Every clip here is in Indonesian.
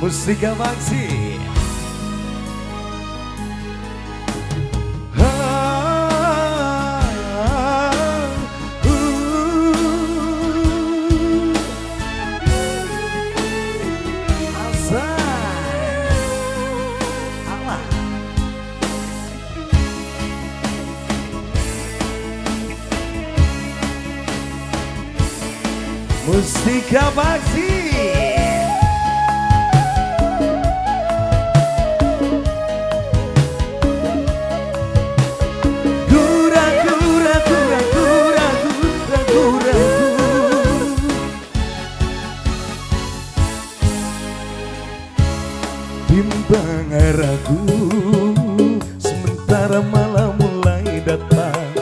Mustika Maksi. Mustika Maksi. Bimbang ragu, sementara malam mulai datang.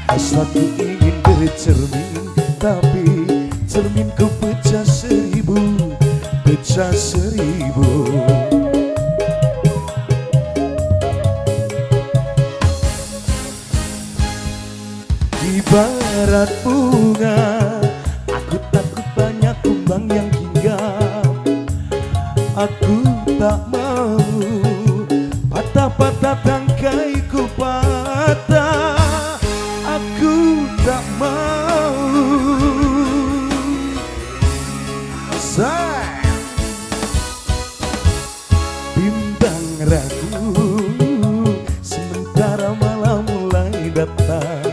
Hasratku ingin bercermin, tapi cerminku pecah seribu, pecah seribu. Ibarat bunga, aku takut banyak kumbang yang hinggap. Aku tak mau patah-patah tangkaiku patah. Aku tak mau. Bimbang ragu, sementara malam mulai datang.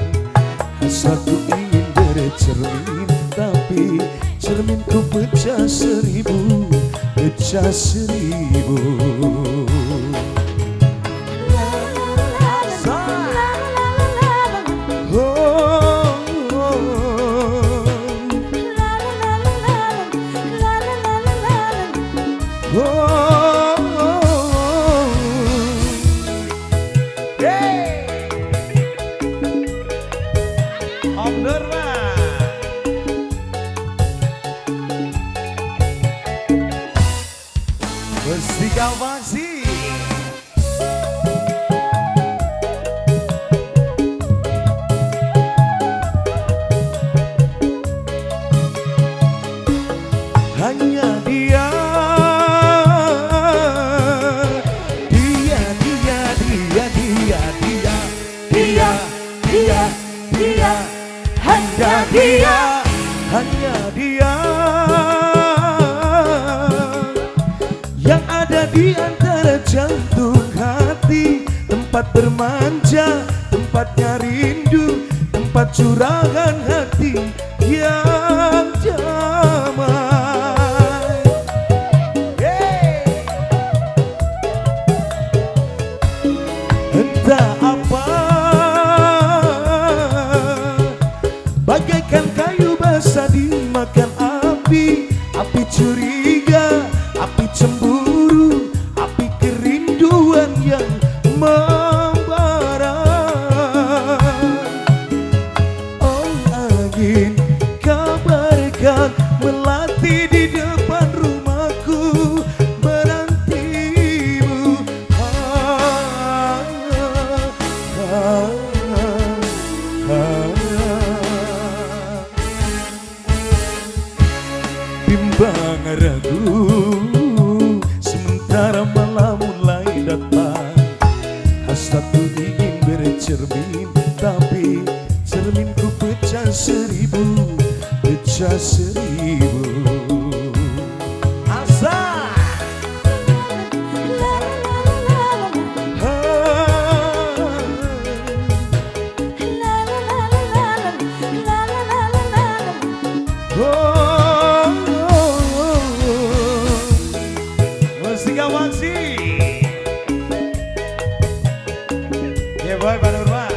Hasratku ingin bercermin, tapi cerminku pecah seribu, pecah seribu. Mustika Maksi. Hanya dia, dia, dia, dia, dia, dia, dia, dia, dia, hanya dia, hanya dia. Yang ada di antara jantung hati, tempat bermanja, tempatnya rindu, tempat curahan hati yang damai. Entah apa, bagaikan kayu basah dimakan api, api curiga, api cemburu, api kerinduan yang membara. Oh angin, kabarkan melati di depan rumahku menantimu. Bimbang ragu, sementara malam mulai datang. Hasratku ingin bercermin, tapi cerminku pecah seribu, pecah seribu. Mustika Maksi. Ya boy, Pak Nurman.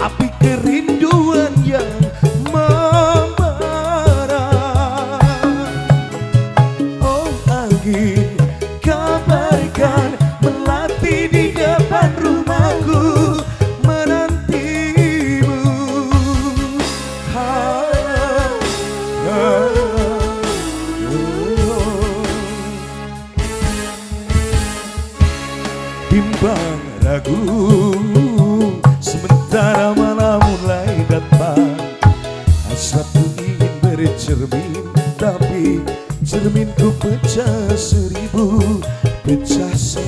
api kerinduan yang membara. Oh angin, kabarkan melati di depan rumahku menantimu. Bimbang ragu sementara malam mulai datang, hasratku ingin bercermin, tapi cerminku pecah 1000, pecah 1000.